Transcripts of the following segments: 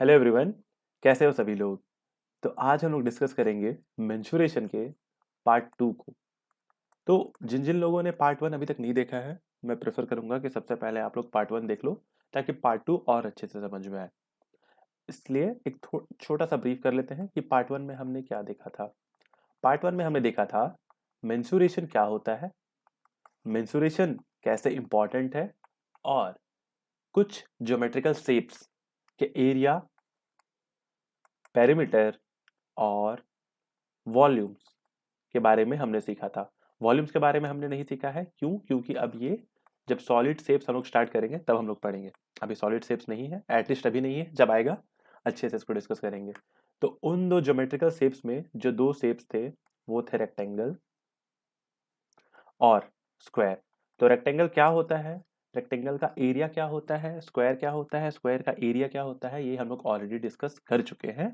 Hello everyone. कैसे हो सभी लोग। तो आज हम लोग डिस्कस करेंगे मेंसुरेशन के पार्ट टू को। तो जिन जिन लोगों ने पार्ट वन अभी तक नहीं देखा है, मैं प्रेफर करूंगा कि सबसे पहले आप लोग पार्ट वन देख लो, ताकि पार्ट टू और अच्छे से समझ में आए। इसलिए एक छोटा सा ब्रीफ कर लेते हैं कि पार्ट वन में हमने क्या देखा था। पार्ट वन में हमने देखा था मेंसुरेशन क्या होता है, मेंसुरेशन कैसे इंपॉर्टेंट है, और कुछ ज्योमेट्रिकल शेप्स के एरिया, पेरीमीटर और वॉल्यूम्स के बारे में हमने सीखा था। वॉल्यूम्स के बारे में हमने नहीं सीखा है, क्यों? क्योंकि अब ये जब सॉलिड शेप्स हम लोग स्टार्ट करेंगे तब हम लोग पढ़ेंगे। अभी सॉलिड शेप्स नहीं है, एटलीस्ट अभी नहीं है, जब आएगा अच्छे से इसको डिस्कस करेंगे। तो उन दो ज्योमेट्रिकल शेप्स में जो दो शेप्स थे वो थे रेक्टेंगल और स्क्वायर। तो रेक्टेंगल क्या होता है, रेक्टेंगल का एरिया क्या होता है, स्क्वायर क्या होता है, स्क्वायर का एरिया क्या होता है, ये हम लोग ऑलरेडी डिस्कस कर चुके हैं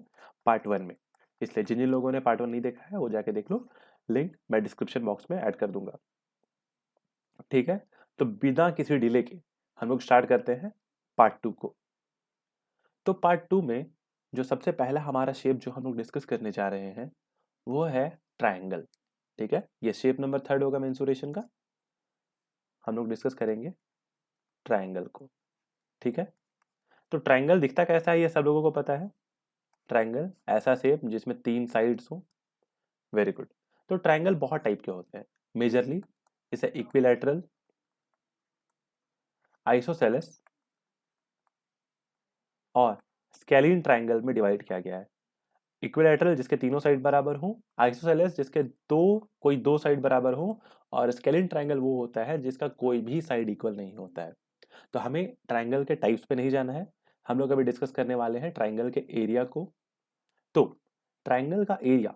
पार्ट वन में। इसलिए जिन जिन लोगों ने पार्ट वन नहीं देखा है वो जाके देख लो, लिंक मैं डिस्क्रिप्शन बॉक्स में ऐड कर दूंगा। ठीक है, तो बिना किसी डिले के हम लोग स्टार्ट करते हैं पार्ट टू को। तो पार्ट टू में जो सबसे पहला हमारा शेप जो हम लोग डिस्कस करने जा रहे हैं वो है ट्राइंगल। ठीक है, ये शेप नंबर थर्ड होगा मेंसुरेशन का। हम लोग डिस्कस करेंगे ट्राइंगल को। ठीक है, तो ट्राइंगल दिखता कैसा है ये सब लोगों को पता है। ट्राइंगल ऐसा शेप जिसमें तीन साइड्स हो। Very good. तो ट्राइंगल बहुत टाइप के होते हैं। मेजरली इसे इक्विलैटरल, आइसोसेलेस और स्केलीन ट्राइंगल में डिवाइड किया गया है। इक्विलैटरल जिसके तीनों साइड बराबर हो, आइसोसेलेस जिसके कोई दो साइड बराबर हो, और स्केलीन ट्राइंगल वो होता है जिसका कोई भी साइड इक्वल नहीं होता है। तो हमें ट्राइंगल के टाइप्स पे नहीं जाना है, हम लोग अभी डिस्कस करने वाले हैं ट्राइंगल के एरिया को। तो ट्राइंगल का एरिया,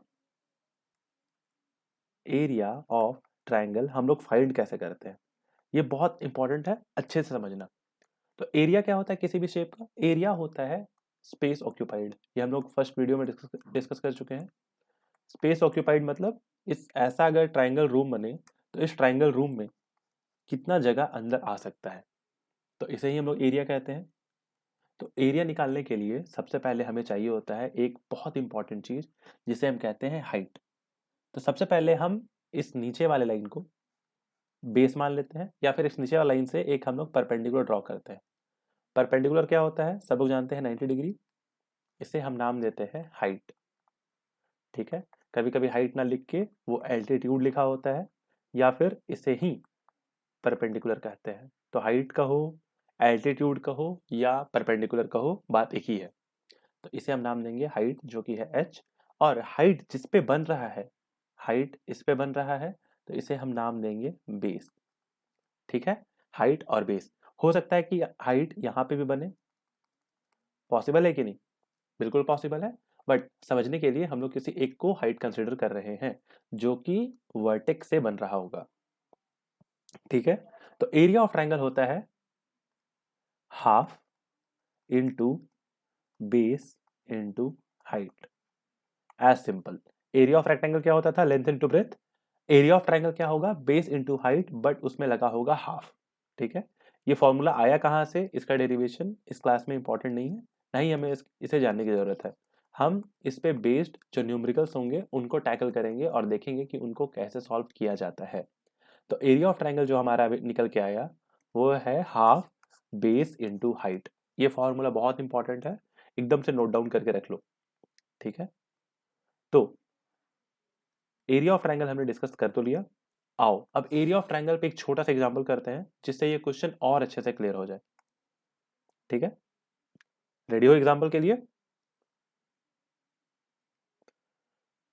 एरिया ऑफ ट्राइंगल हम लोग फाइंड कैसे करते हैं, ये बहुत इंपॉर्टेंट है, अच्छे से समझना। तो एरिया क्या होता है किसी भी शेप का? एरिया होता है स्पेस ऑक्यूपाइड। ये हम लोग फर्स्ट वीडियो में डिस्कस कर चुके हैं। स्पेस ऑक्यूपाइड मतलब इस ऐसा अगर ट्राइंगल रूम बने तो इस ट्राइंगल रूम में कितना जगह अंदर आ सकता है, तो इसे ही हम लोग एरिया कहते हैं। तो एरिया निकालने के लिए सबसे पहले हमें चाहिए होता है एक बहुत इंपॉर्टेंट चीज, जिसे हम कहते हैं हाइट। तो सबसे पहले हम इस नीचे वाले लाइन को बेस मान लेते हैं, या फिर इस नीचे वाला लाइन से एक हम लोग परपेंडिकुलर ड्रॉ करते हैं। परपेंडिकुलर क्या होता है, सब लोग जानते हैं, 90 डिग्री। इसे हम नाम देते हैं हाइट। ठीक है, कभी कभी हाइट ना लिख के वो एल्टीट्यूड लिखा होता है, या फिर इसे ही परपेंडिकुलर कहते हैं। तो हाइट कहो, एल्टीट्यूड कहो या परपेंडिकुलर कहो, बात एक ही है। तो इसे हम नाम देंगे हाइट, जो कि है एच। और हाइट जिस पे बन रहा है, हाइट इस पे बन रहा है, तो इसे हम नाम देंगे बेस। ठीक है, हाइट और बेस। हो सकता है कि हाइट यहाँ पे भी बने, पॉसिबल है कि नहीं? बिल्कुल पॉसिबल है। बट समझने के लिए हम लोग किसी एक को हाइट कंसिडर कर रहे हैं जो कि वर्टेक्स से बन रहा होगा। ठीक है, तो एरिया ऑफ ट्राइंगल होता है half into base into height. As simple. Area of rectangle क्या होता था? Length into breadth. Area of triangle क्या होगा? बेस इंटू हाइट, बट उसमें लगा होगा हाफ। ठीक है, ये फॉर्मूला आया कहाँ से, इसका डेरिवेशन इस क्लास में इंपॉर्टेंट नहीं है, नहीं हमें इसे जानने की जरूरत है। हम इस पे बेस्ड जो न्यूमेरिकल्स होंगे उनको टैकल करेंगे और देखेंगे कि उनको कैसे सॉल्व किया जाता है। तो एरिया ऑफ ट्राइंगल जो हमारा अभी निकल के आया वो है हाफ बेस इंटू हाइट। ये फॉर्मूला बहुत इंपॉर्टेंट है, एकदम से नोट डाउन करके रख लो। ठीक है, तो एरिया ऑफ ट्राइंगल हमने डिस्कस कर तो लिया। आओ अब एरिया ऑफ ट्राइंगल पे एक छोटा सा एग्जांपल करते हैं, जिससे ये क्वेश्चन और अच्छे से क्लियर हो जाए। ठीक है, रेडी हो एग्जांपल के लिए?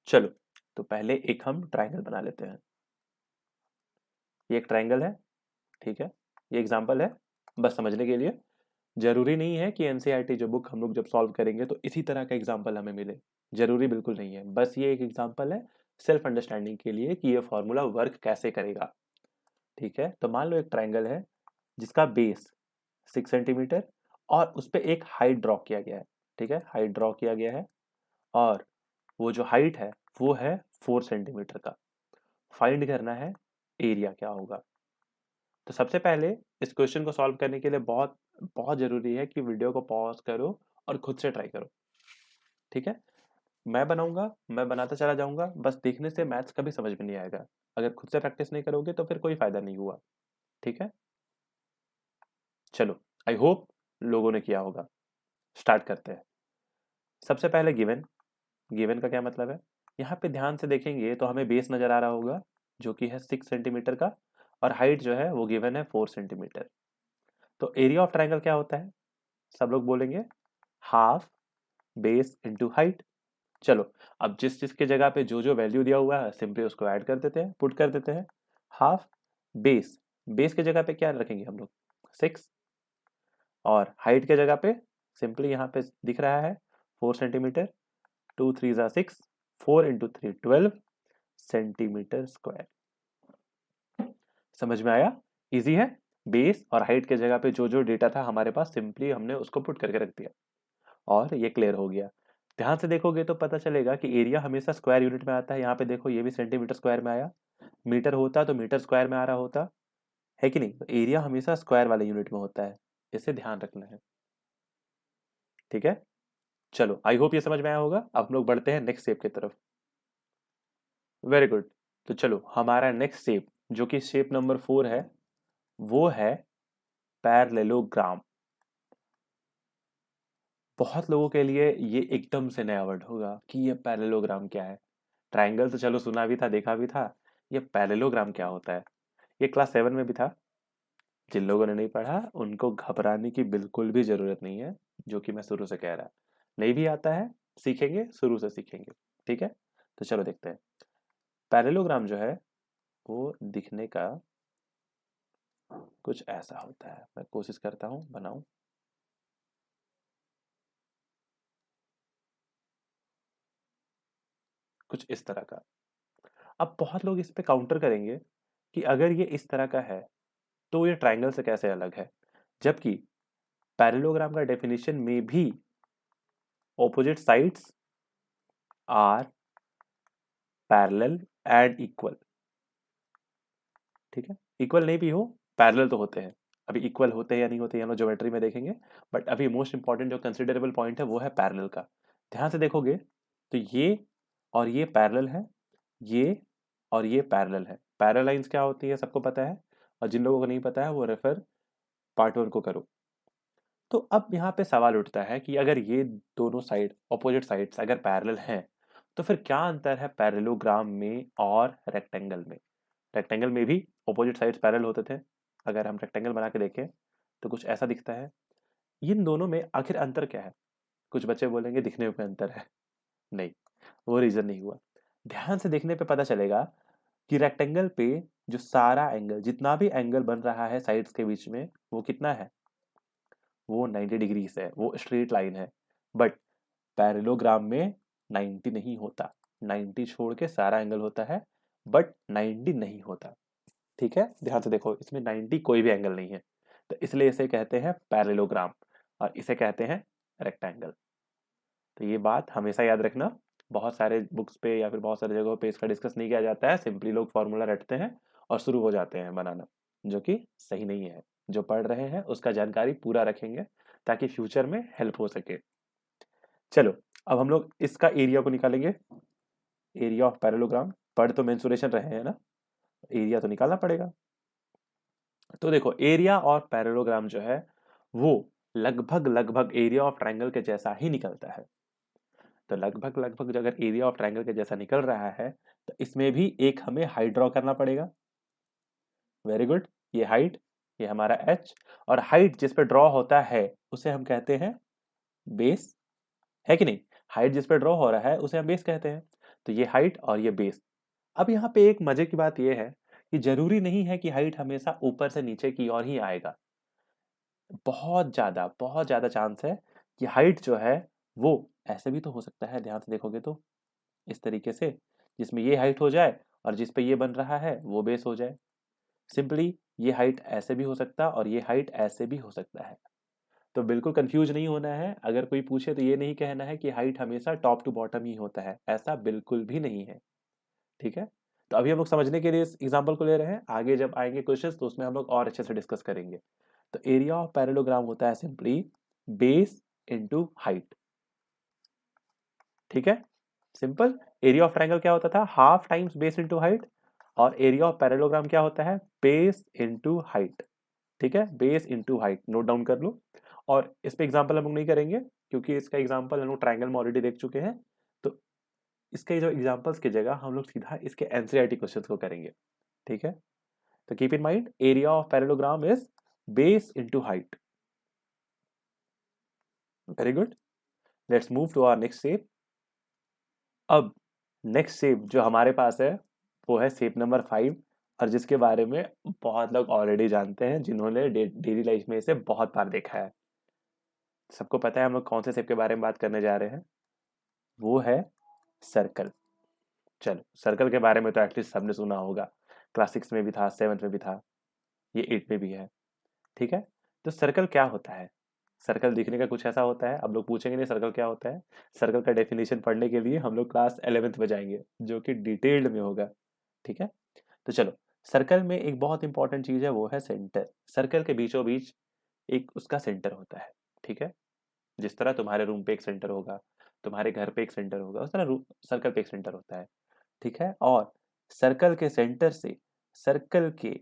चलो, तो पहले एक हम ट्राइंगल बना लेते हैं। ये एक ट्राइंगल है। ठीक है, ये एग्जांपल है बस समझने के लिए। जरूरी नहीं है कि एनसीईआरटी जो बुक हम लोग जब सॉल्व करेंगे तो इसी तरह का एग्जांपल हमें मिले, जरूरी बिल्कुल नहीं है। बस ये एक एग्जांपल है सेल्फ अंडरस्टैंडिंग के लिए कि ये फॉर्मूला वर्क कैसे करेगा। ठीक है, तो मान लो एक ट्राइंगल है जिसका बेस 6 सेंटीमीटर और उस पर एक हाइट ड्रॉ किया गया है। ठीक है, हाइट ड्रॉ किया गया है और वो जो हाइट है वो है 4 सेंटीमीटर का। फाइंड करना है एरिया क्या होगा। तो सबसे पहले इस क्वेश्चन को सॉल्व करने के लिए बहुत बहुत जरूरी है कि वीडियो को पॉज करो और खुद से ट्राई करो, ठीक है? मैं बनाऊंगा, मैं बनाता चला जाऊंगा, बस देखने से मैथ्स कभी समझ में नहीं आएगा। अगर खुद से प्रैक्टिस नहीं करोगे तो फिर कोई फायदा नहीं हुआ, ठीक है? चलो, आई होप लोगों ने किया होगा। स्टार्ट करते हैं। सबसे पहले गिवन। गिवन का क्या मतलब है? यहाँ पे ध्यान से देखेंगे तो हमें बेस नजर आ रहा होगा जो कि है 6 सेंटीमीटर का, और हाइट जो है वो गिवन है 4 सेंटीमीटर। तो एरिया ऑफ ट्राइंगल क्या होता है? सब लोग बोलेंगे हाफ बेस इंटू हाइट। चलो, अब जिस जिसके जगह पे जो जो वैल्यू दिया हुआ है सिंपली उसको ऐड कर देते हैं, पुट कर देते हैं। हाफ बेस, बेस के जगह पे क्या रखेंगे हम लोग? 6, और हाइट के जगह पे सिंपली यहाँ पे दिख रहा है 4 सेंटीमीटर। 2 3 ज़ा 6, 4 इंटू 3 12 सेंटीमीटर स्क्वायर। समझ में आया? इजी है। बेस और हाइट के जगह पे जो जो डेटा था हमारे पास सिंपली हमने उसको पुट करके रख दिया और ये क्लियर हो गया। ध्यान से देखोगे तो पता चलेगा कि एरिया हमेशा स्क्वायर यूनिट में आता है। यहाँ पे देखो ये भी सेंटीमीटर स्क्वायर में आया, मीटर होता तो मीटर स्क्वायर में आ रहा होता, है कि नहीं? तो एरिया हमेशा स्क्वायर वाले यूनिट में होता है, इसे ध्यान रखना है, ठीक है? चलो, आई होप ये समझ में आया होगा। अब हम लोग बढ़ते हैं नेक्स्ट शेप की तरफ। Very good. तो चलो, हमारा नेक्स्ट शेप जो कि शेप नंबर 4 है वो है पैरेललोग्राम। बहुत लोगों के लिए ये एकदम से नया वर्ड होगा कि ये पैरेललोग्राम क्या है। ट्रायंगल तो चलो सुना भी था, देखा भी था, ये पैरेललोग्राम क्या होता है? ये क्लास 7 में भी था। जिन लोगों ने नहीं पढ़ा उनको घबराने की बिल्कुल भी जरूरत नहीं है, जो कि मैं शुरू से कह रहा। नहीं भी आता है, सीखेंगे, शुरू से सीखेंगे, ठीक है? तो चलो देखते हैं। पैरेललोग्राम जो है वो दिखने का कुछ ऐसा होता है। मैं कोशिश करता हूँ बनाऊं। कुछ इस तरह का। अब बहुत लोग इस पे काउंटर करेंगे कि अगर ये इस तरह का है तो ये ट्रायंगल से कैसे अलग है, जबकि पैरेललोग्राम का डेफिनेशन में भी opposite sides are parallel and equal, ठीक है? इक्वल नहीं भी हो, पैरेलल तो होते हैं। अभी इक्वल होते हैं या नहीं होते हम लोग ज्योमेट्री में देखेंगे, बट अभी मोस्ट इंपॉर्टेंट जो कंसिडरेबल पॉइंट है वो है पैरेलल का। ध्यान से देखोगे तो ये और ये पैरेलल है, ये और ये पैरेलल है। पैरेलल लाइंस क्या होती है सबको पता है, और जिन लोगों को नहीं पता है वो रेफर पार्ट 1 को करो। तो अब यहाँ पे सवाल उठता है कि अगर ये दोनों साइड ऑपोजिट साइड्स अगर पैरेलल हैं तो फिर क्या अंतर है पैरेललोग्राम में और रेक्टेंगल में? रेक्टेंगल में भी ऑपोजिट साइड्स पैरेलल होते थे। अगर हम रेक्टेंगल बना के देखें तो कुछ ऐसा दिखता है। इन दोनों में आखिर अंतर क्या है? कुछ बच्चे बोलेंगे दिखने में अंतर है। नहीं, वो रीजन नहीं हुआ। ध्यान से देखने पे पता चलेगा कि रेक्टेंगल पे जो सारा एंगल, जितना भी एंगल बन रहा है साइड्स के बीच में, वो कितना है? वो 90 डिग्री है, वो स्ट्रेट लाइन है। बट पैरेललोग्राम में 90 नहीं होता। 90 छोड़ के सारा एंगल होता है, बट 90 नहीं होता, ठीक है? ध्यान से देखो, इसमें 90 कोई भी एंगल नहीं है, तो इसलिए इसे कहते हैं पैरेललोग्राम और इसे कहते हैं रेक्टेंगल। तो ये बात हमेशा याद रखना। बहुत सारे बुक्स पे या फिर बहुत सारी जगहों पे इसका डिस्कस नहीं किया जाता है, सिंपली लोग फॉर्मूला रटते हैं और शुरू हो जाते हैं बनाना, जो कि सही नहीं है। जो पढ़ रहे हैं उसका जानकारी पूरा रखेंगे ताकि फ्यूचर में हेल्प हो सके। चलो, अब हम लोग इसका एरिया को निकालेंगे। Area of parallelogram. पढ़ तो मेंसुरेशन रहे हैं ना, एरिया तो निकालना पड़ेगा। तो देखो, एरिया और पैरेललोग्राम जो है वो लगभग लगभग एरिया ऑफ ट्रायंगल के जैसा ही निकलता है। तो लगभग लगभग अगर एरिया ऑफ ट्रायंगल के जैसा निकल रहा है तो इसमें भी एक हमें हाइट ड्रॉ करना पड़ेगा। Very good. ये हाइट, ये हमारा एच, और हाइट जिस पे ड्रॉ होता है उसे हम कहते हैं बेस, है कि नहीं? हाइट जिस पे ड्रॉ हो रहा है उसे हम बेस कहते हैं। तो ये हाइट और ये बेस। अब यहाँ पे एक मजे की बात यह है कि जरूरी नहीं है कि हाइट हमेशा ऊपर से नीचे की ओर ही आएगा। बहुत ज्यादा चांस है कि हाइट जो है वो ऐसे भी तो हो सकता है। ध्यान से देखोगे तो इस तरीके से, जिसमें ये हाइट हो जाए और जिस पे ये बन रहा है वो बेस हो जाए। सिंपली ये हाइट ऐसे भी हो सकता है और ये हाइट ऐसे भी हो सकता है। तो बिल्कुल कंफ्यूज नहीं होना है। अगर कोई पूछे तो ये नहीं कहना है कि हाइट हमेशा टॉप टू बॉटम ही होता है, ऐसा बिल्कुल भी नहीं है, ठीक है? तो अभी हम लोग समझने के लिए इस एग्जाम्पल को ले रहे हैं, आगे जब आएंगे क्वेश्चंस तो उसमें हम लोग और अच्छे से डिस्कस करेंगे। तो एरिया ऑफ पैरेललोग्राम होता है सिंपली बेस इंटू हाइट। ठीक है, सिंपल। एरिया ऑफ ट्राइंगल क्या होता था, half times base into height, और एरिया ऑफ पैरेललोग्राम क्या होता है, बेस इंटू हाइट। ठीक है, base into height, note down कर लो। और इस पे एग्जांपल हम लोग नहीं करेंगे क्योंकि इसका एग्जांपल हम लोग ट्राइंगल में ऑलरेडी देख चुके हैं। तो इसके जो एग्जांपल्स की जगह हम लोग सीधा इसके एनसीईआरटी क्वेश्चंस को करेंगे। ठीक है, तो keep in mind area of parallelogram is base into height. Very good, let's move to our next shape. अब नेक्स्ट शेप जो हमारे पास है वो है शेप नंबर 5, और जिसके बारे में बहुत लोग ऑलरेडी जानते हैं, जिन्होंने डेली लाइफ में इसे बहुत बार देखा है। सबको पता है हम लोग कौन से शेप के बारे में बात करने जा रहे हैं, वो है सर्कल। चलो, सर्कल के बारे में तो एटलीस्ट सबने सुना होगा, क्लास 6 में भी था, 7th में भी था, ये 8 में भी है। ठीक है, तो सर्कल क्या होता है, सर्कल दिखने का कुछ ऐसा होता है। अब लोग पूछेंगे नहीं सर्कल क्या होता है, सर्कल का डेफिनेशन पढ़ने के लिए हम लोग क्लास 11th में जाएंगे, जो कि डिटेल्ड में होगा। ठीक है, तो चलो, सर्कल में एक बहुत इंपॉर्टेंट चीज है, वो है सेंटर। सर्कल के बीचों बीच एक उसका सेंटर होता है। ठीक है, जिस तरह तुम्हारे रूम पे एक सेंटर होगा, तुम्हारे घर पे एक सेंटर होगा, उस तरह सर्कल पे एक सेंटर होता है। ठीक है, और सर्कल के सेंटर से सर्कल के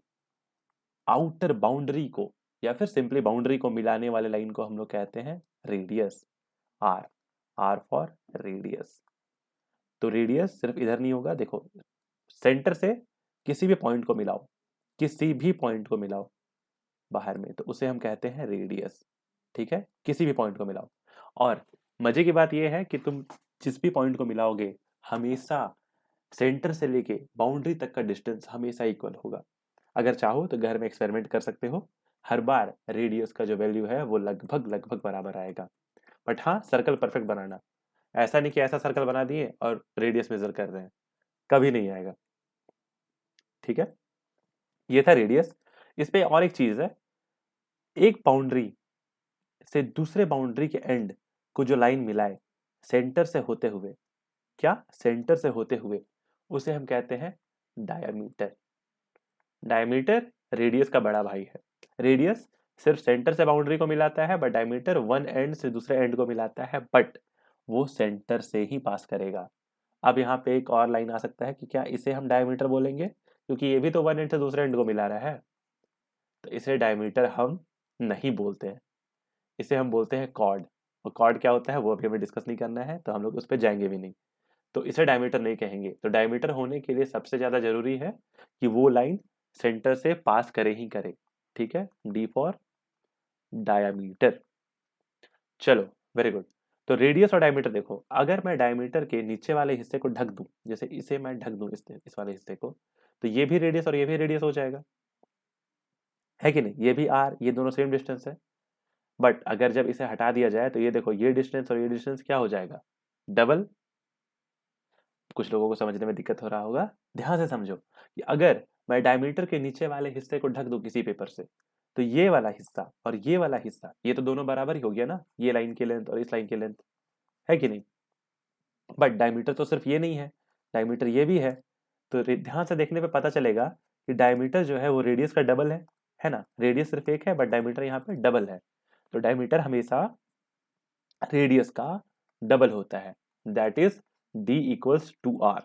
आउटर बाउंड्री को या फिर सिंपली बाउंड्री को मिलाने वाले लाइन को हम लोग कहते हैं radius, R. R for radius. तो रेडियस सिर्फ इधर नहीं होगा, देखो, सेंटर से किसी भी पॉइंट को मिलाओ, किसी भी पॉइंट को मिलाओ बाहर में, तो उसे हम कहते हैं रेडियस। ठीक है, किसी भी पॉइंट को मिलाओ। और मजे की बात यह है कि तुम जिस भी पॉइंट को मिलाओगे, हमेशा सेंटर से लेके बाउंड्री तक का डिस्टेंस हमेशा इक्वल होगा। अगर चाहो तो घर में एक्सपेरिमेंट कर सकते हो, हर बार रेडियस का जो वैल्यू है वो लगभग लगभग बराबर आएगा। बट हाँ, सर्कल परफेक्ट बनाना, ऐसा नहीं कि ऐसा सर्कल बना दिए और रेडियस मेजर कर रहे हैं, कभी नहीं आएगा। ठीक है, ये था रेडियस। इस पे और एक चीज है, एक बाउंड्री से दूसरे बाउंड्री के एंड को जो लाइन मिलाए सेंटर से होते हुए, क्या, सेंटर से होते हुए, उसे हम कहते हैं डायमीटर। डायमीटर रेडियस का बड़ा भाई है। रेडियस सिर्फ सेंटर से बाउंड्री को मिलाता है, बट डायमीटर वन एंड से दूसरे एंड को मिलाता है, बट वो सेंटर से ही पास करेगा। अब यहाँ पे एक और लाइन आ सकता है कि क्या इसे हम डायमीटर बोलेंगे, क्योंकि ये भी तो वन एंड से दूसरे एंड को मिला रहा है। तो इसे डायमीटर हम नहीं बोलते हैं, इसे हम बोलते हैं कॉर्ड। और कॉर्ड क्या होता है वो अभी हमें डिस्कस नहीं करना है, तो हम लोग उस पर जाएंगे भी नहीं। तो इसे डायमीटर नहीं कहेंगे। तो डायमीटर होने के लिए सबसे ज्यादा जरूरी है कि वो लाइन सेंटर से पास करे ही करे। ठीक है, डी फॉर डायमीटर। चलो, वेरी गुड। तो रेडियस और डायमीटर देखो, अगर मैं डायमीटर के नीचे वाले हिस्से को ढक दूं, जैसे इसे मैं ढक दूं, इस वाले हिस्से को, तो ये भी रेडियस और ये भी रेडियस हो जाएगा, है कि नहीं, ये भी आर, ये दोनों सेम डिस्टेंस है। बट अगर जब इसे हटा दिया जाए तो ये देखो, ये डिस्टेंस और ये डिस्टेंस क्या हो जाएगा, डबल। कुछ लोगों को समझने में दिक्कत हो रहा होगा, ध्यान से समझो कि अगर मैं डायमीटर के नीचे वाले हिस्से को ढक दूं किसी पेपर से, तो ये वाला हिस्सा और ये वाला हिस्सा, ये तो दोनों बराबर ही हो गया ना, ये लाइन की लेंथ और इस लाइन की लेंथ, है कि नहीं। बट डायमीटर तो सिर्फ ये नहीं है, डायमीटर ये भी है। तो ध्यान से देखने पे पता चलेगा कि डायमीटर जो है वो रेडियस का डबल है ना। रेडियस सिर्फ एक है बट डायमीटर यहाँ पे डबल है। तो डायमीटर हमेशा रेडियस का डबल होता है, that is D equals to R.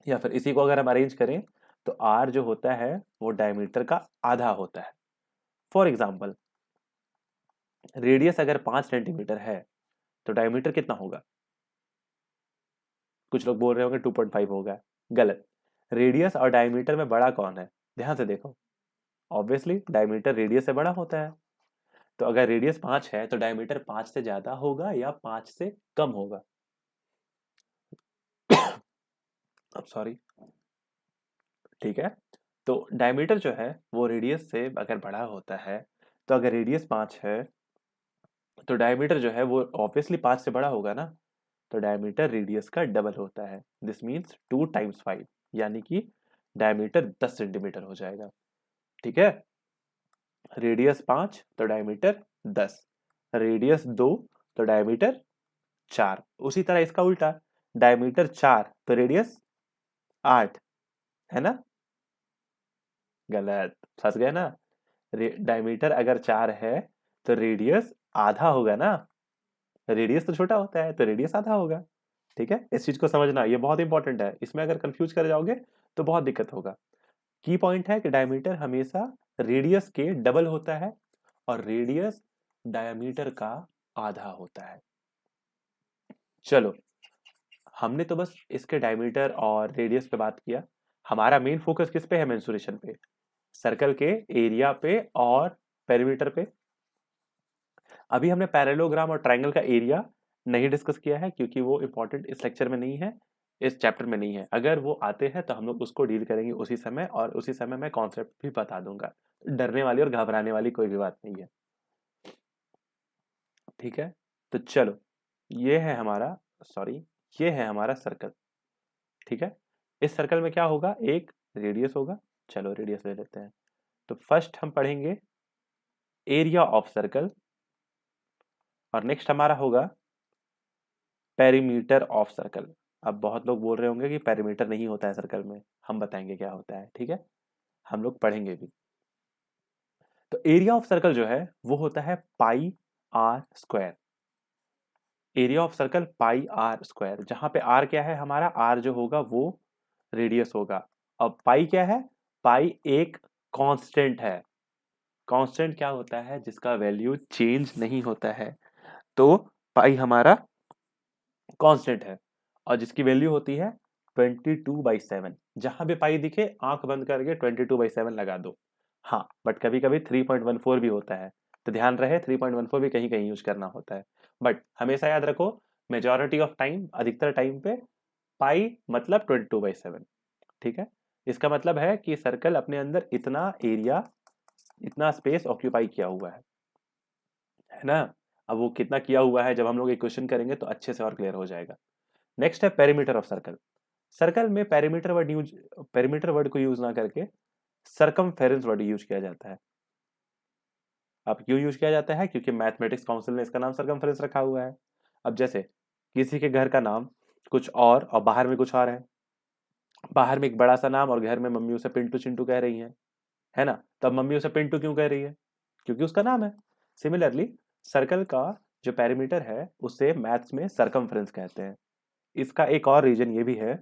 या फिर इसी को अगर हम अरेंज करें तो आर जो होता है वो डायमीटर का आधा होता है। फॉर एग्जाम्पल, रेडियस अगर 5 सेंटीमीटर है तो डायमीटर कितना होगा, कुछ लोग बोल रहे होंगे 2.5 होगा, गलत। रेडियस और डायमीटर में बड़ा कौन है, ध्यान से देखो, ऑब्वियसली डायमीटर रेडियस से बड़ा होता है। तो अगर रेडियस 5 है तो डायमीटर 5 से ज्यादा होगा या 5 से कम होगा। अब सॉरी, ठीक है, तो डायमीटर जो है वो रेडियस से अगर बड़ा होता है, तो अगर रेडियस 5 है तो डायमीटर जो है वो ऑब्वियसली 5 से बड़ा होगा ना। तो डायमीटर रेडियस का डबल होता है, दिस मीन्स 2 टाइम्स 5, यानी कि डायमीटर 10 सेंटीमीटर हो जाएगा। ठीक है, रेडियस 5 तो डायमीटर 10, रेडियस 2 तो डायमीटर 4। उसी तरह इसका उल्टा, डायमीटर 4 तो रेडियस 8, है ना, गलत, फंस गए ना। डायमीटर अगर 4 है तो रेडियस आधा होगा ना, रेडियस तो छोटा होता है तो रेडियस आधा होगा। ठीक है, इस चीज को समझना, ये बहुत इंपॉर्टेंट है, इसमें अगर कंफ्यूज कर जाओगे तो बहुत दिक्कत होगा। की पॉइंट है कि डायमीटर हमेशा रेडियस के डबल होता है और रेडियस डायमीटर का आधा होता है। चलो, हमने तो बस इसके डायमीटर और रेडियस पे बात किया, हमारा मेन फोकस किस पे है, मेंसुरेशन पे, सर्कल के एरिया पे और पेरीमीटर पे। अभी हमने पैरेललोग्राम और ट्रायंगल का एरिया नहीं डिस्कस किया है क्योंकि वो इंपॉर्टेंट इस लेक्चर में नहीं है, इस चैप्टर में नहीं है। अगर वो आते हैं तो हम लोग उसको डील करेंगे उसी समय, और उसी समय मैं कॉन्सेप्ट भी बता दूंगा। डरने वाली और घबराने वाली कोई भी बात नहीं है। ठीक है, तो चलो, ये है हमारा, सॉरी, ये है हमारा सर्कल। ठीक है, इस सर्कल में क्या होगा, एक रेडियस होगा। चलो रेडियस ले लेते हैं। तो फर्स्ट हम पढ़ेंगे एरिया ऑफ सर्कल, और नेक्स्ट हमारा होगा पेरीमीटर ऑफ सर्कल। अब बहुत लोग बोल रहे होंगे कि पेरीमीटर नहीं होता है सर्कल में, हम बताएंगे क्या होता है। ठीक है, हम लोग पढ़ेंगे भी। तो एरिया ऑफ सर्कल जो है वो होता है pi R square. Area of circle pi R square, जहां पे आर क्या है हमारा, आर जो होगा वो रेडियस होगा। अब पाई क्या है, पाई एक कांस्टेंट है। कांस्टेंट क्या होता है, जिसका वैल्यू चेंज नहीं होता है, तो पाई हमारा कांस्टेंट है, और जिसकी वैल्यू होती है 22/7। जहां भी पाई दिखे आंख बंद करके 22/7 लगा दो। हाँ, बट कभी कभी 3.14 भी होता है, तो ध्यान रहे 3.14 भी कहीं कहीं यूज करना होता है। बट हमेशा याद रखो, मेजोरिटी ऑफ टाइम, अधिकतर टाइम पे पाई मतलब 22/7। ठीक है, इसका मतलब है कि सर्कल अपने अंदर इतना एरिया, इतना स्पेस ऑक्यूपाई किया हुआ है ना। अब वो कितना किया हुआ है जब हम लोग एक क्वेश्चन करेंगे तो अच्छे से और क्लियर हो जाएगा। नेक्स्ट है पेरीमीटर ऑफ सर्कल। सर्कल में पेरीमीटर वर्ड को यूज ना करके सरकमफेरेंस वर्ड यूज किया जाता है। अब क्यों यूज किया जाता है, क्योंकि मैथमेटिक्स काउंसिल ने इसका नाम सरकमफेरेंस रखा हुआ है। अब जैसे किसी के घर का नाम कुछ और बाहर में कुछ और है, बाहर में एक बड़ा सा नाम और घर में मम्मी उसे पिंटू चिंटू कह रही है ना, तब मम्मी उसे पिंटू क्यों कह रही है, क्योंकि उसका नाम है। सिमिलरली सर्कल का जो पेरीमीटर है उसे मैथ्स में सरकमफ्रेंस कहते हैं। इसका एक और रीजन ये भी है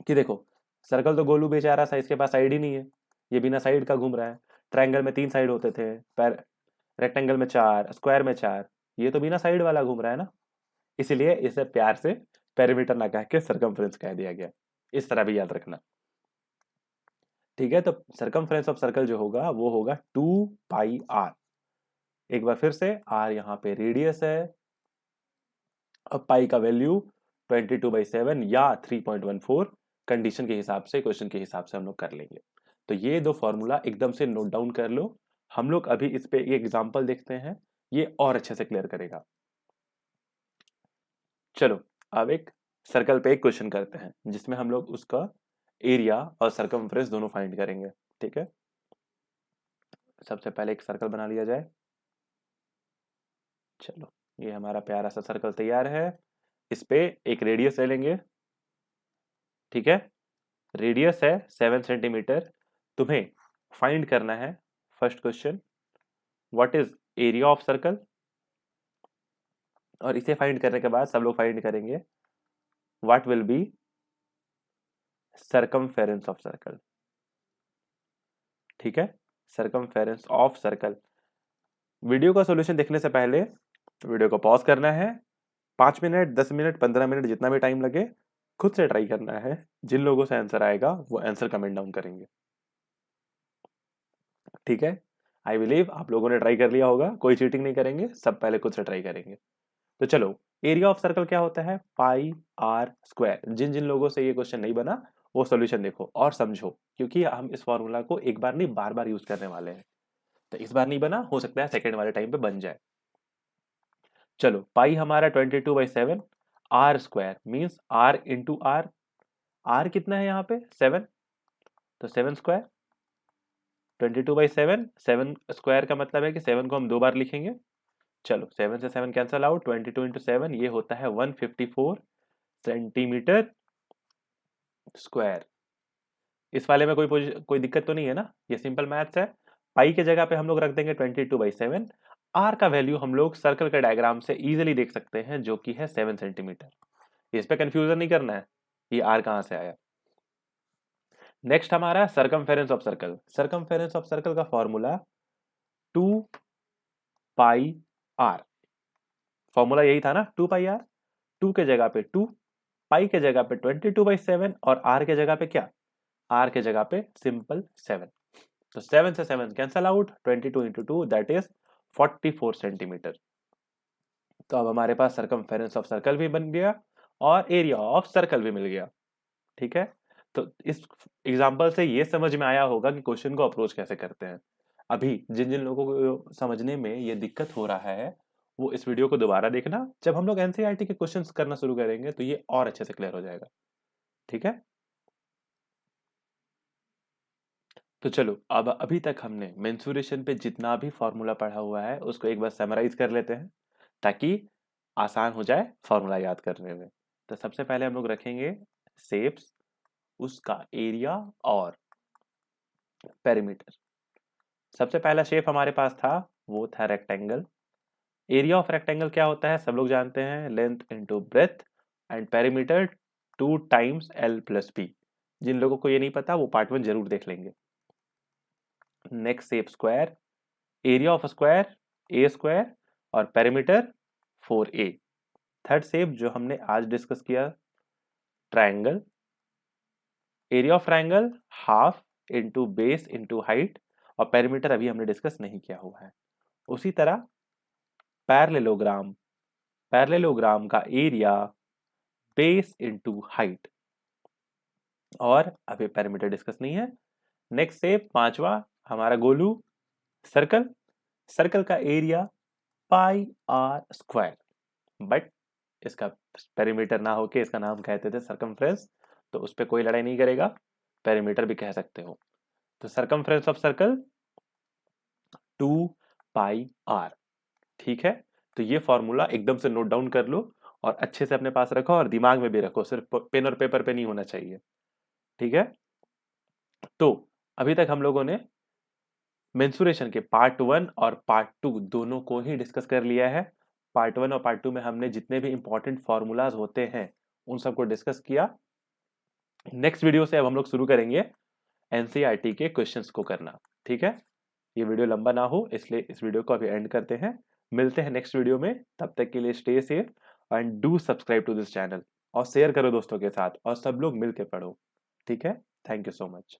कि देखो, सर्कल तो गोलू बेचारा सा, इसके पास साइड ही नहीं है, ये बिना साइड का घूम रहा है। ट्रायंगल में 3 साइड होते थे, पर रेक्टेंगल में 4, स्क्वायर में 4, ये तो बिना साइड वाला घूम रहा है ना। इसलिए इसे प्यार से पेरीमीटर ना कह के सरकमफ्रेंस कह दिया गया। इस तरह भी याद रखना। ठीक है, तो सरकमफ्रेंस ऑफ सर्कल जो होगा वो होगा 2πr। एक बार फिर से, आर यहाँ पे रेडियस है, अब पाई का वैल्यू 22/7 या 3.14, कंडीशन के हिसाब से, क्वेश्चन के हिसाब से हम लोग कर लेंगे। तो ये दो फॉर्मूला एकदम से नोट डाउन कर लो। हम लोग अभी इस पे एक एग्जांपल देखते हैं, ये और अच्छे से क्लियर करेगा। चलो, अब एक सर्कल पे एक क्वेश्चन करते हैं जिसमें हम लोग उसका एरिया और सरकमफ्रेंस दोनों फाइंड करेंगे। ठीक है, सबसे पहले एक सर्कल बना लिया जाए। चलो, ये हमारा प्यारा सा सर्कल तैयार है। इस पे एक रेडियस ले लेंगे। ठीक है, रेडियस है 7 सेंटीमीटर। तुम्हें फाइंड करना है, first question, what is area of circle, और इसे फाइंड करने के बाद सब लोग फाइंड करेंगे what will be circumference of circle. ठीक है, सरकमफेरेंस ऑफ सर्कल। वीडियो का सॉल्यूशन देखने से पहले वीडियो को पॉज करना है, 5 मिनट, 10 मिनट, 15 मिनट, जितना भी टाइम लगे खुद से ट्राई करना है। जिन लोगों से आंसर आएगा वो आंसर कमेंट डाउन करेंगे। ठीक है, आई बिलीव आप लोगों ने ट्राई कर लिया होगा, कोई चीटिंग नहीं करेंगे, सब पहले खुद से ट्राई करेंगे। तो चलो, एरिया ऑफ सर्कल क्या होता है, पाई आर स्क्वायर। जिन जिन लोगों से ये क्वेश्चन नहीं बना वो सॉल्यूशन देखो और समझो, क्योंकि हम इस फॉर्मूला को एक बार नहीं बार बार यूज करने वाले हैं। तो इस बार नहीं बना, हो सकता है सेकंड वाले टाइम पे बन जाए। चलो, पाई हमारा 22/7, R square means R into R. R कितना है यहाँ पे, 7, तो 7 स्क्वायर। 22/7, 7 स्क्वायर का मतलब है कि 7 को हम 2 बार लिखेंगे। चलो, 7 से 7 कैंसल आउट, 22 × 7 ये होता है 154 सेंटीमीटर स्क्वायर। इस वाले में कोई दिक्कत तो नहीं है ना, ये सिंपल मैथ्स है। पाई के जगह पे हम लोग रख देंगे 22/7, आर का वैल्यू हम लोग सर्कल के डायग्राम से इजीली देख सकते हैं, जो कि है 7 सेंटीमीटर। इस पे कंफ्यूजन नहीं करना है ये आर कहां से आया। नेक्स्ट हमारा circumference of circle. Circumference of circle का फॉर्मूला 2 पाई आर। फॉर्मूला यही था ना, 2 पाई आर। 2 के जगह पे 2, पाई के जगह पे 22/7 और आर के जगह पे क्या, आर के जगह पे सिंपल 7। तो 7 से 7 cancel out, 22 into 2 that is 44 centimetre. तो अब हमारे पास सर्कमफेरेंस ऑफ सर्कल भी बन गया और एरिया ऑफ सर्कल भी मिल गया। ठीक है, तो इस एग्जांपल से ये समझ में आया होगा कि क्वेश्चन को अप्रोच कैसे करते हैं। अभी जिन जिन लोगों को समझने में ये दिक्कत हो रहा है, वो इस वीडियो को दोबारा देखना। जब हम लोग एनसीईआरटी के क्वेश्चंस करना शुरू करेंगे तो ये और अच्छे से क्लियर हो जाएगा। ठीक है, तो चलो अब अभी तक हमने मेंसुरेशन पे जितना भी फॉर्मूला पढ़ा हुआ है उसको एक बार समराइज कर लेते हैं, ताकि आसान हो जाए फॉर्मूला याद करने में। तो सबसे पहले हम लोग रखेंगे शेप्स, उसका एरिया और पेरीमीटर। सबसे पहला शेप हमारे पास था, वो था रेक्टेंगल। एरिया ऑफ रेक्टेंगल क्या होता है, सब लोग जानते हैं, length into breadth and perimeter 2 times L plus B. जिन लोगों को ये नहीं पता वो पार्ट 1 जरूर देख लेंगे। Next shape square. Area of square A square और पेरीमीटर 4a। थर्ड शेप जो हमने आज डिस्कस किया, triangle. Area of triangle half into base into height और पेरीमीटर अभी हमने डिस्कस नहीं किया हुआ है। उसी तरह पैरेललोग्राम, पैरेललोग्राम का एरिया बेस इंटू हाइट और अभी पेरीमीटर डिस्कस नहीं है। नेक्स्ट शेप पांचवा हमारा गोलू, सर्कल। सर्कल का area pi R square, but इसका पेरीमीटर ना होके इसका नाम कहते थे सर्कमफ्रेंस, तो उस पर कोई लड़ाई नहीं करेगा, पेरीमीटर भी कह सकते हो। तो circumference of circle 2 pi R. ठीक है, तो ये फॉर्मूला एकदम से नोट डाउन कर लो और अच्छे से अपने पास रखो और दिमाग में भी रखो, सिर्फ पेन और पेपर पे नहीं होना चाहिए। ठीक है, तो अभी तक हम लोगों ने मेंसुरेशन के पार्ट 1 और पार्ट 2 दोनों को ही डिस्कस कर लिया है। पार्ट 1 और पार्ट 2 में हमने जितने भी इंपॉर्टेंट फॉर्मूलाज होते हैं उन सबको डिस्कस किया। नेक्स्ट वीडियो से अब हम लोग शुरू करेंगे एनसीईआरटी के क्वेश्चंस को करना। ठीक है, ये वीडियो लंबा ना हो इसलिए इस वीडियो को अभी एंड करते हैं। मिलते हैं नेक्स्ट वीडियो में, तब तक के लिए stay safe and do subscribe to this channel और शेयर करो दोस्तों के साथ और सब लोग मिल के पढ़ो। ठीक है, थैंक यू सो मच।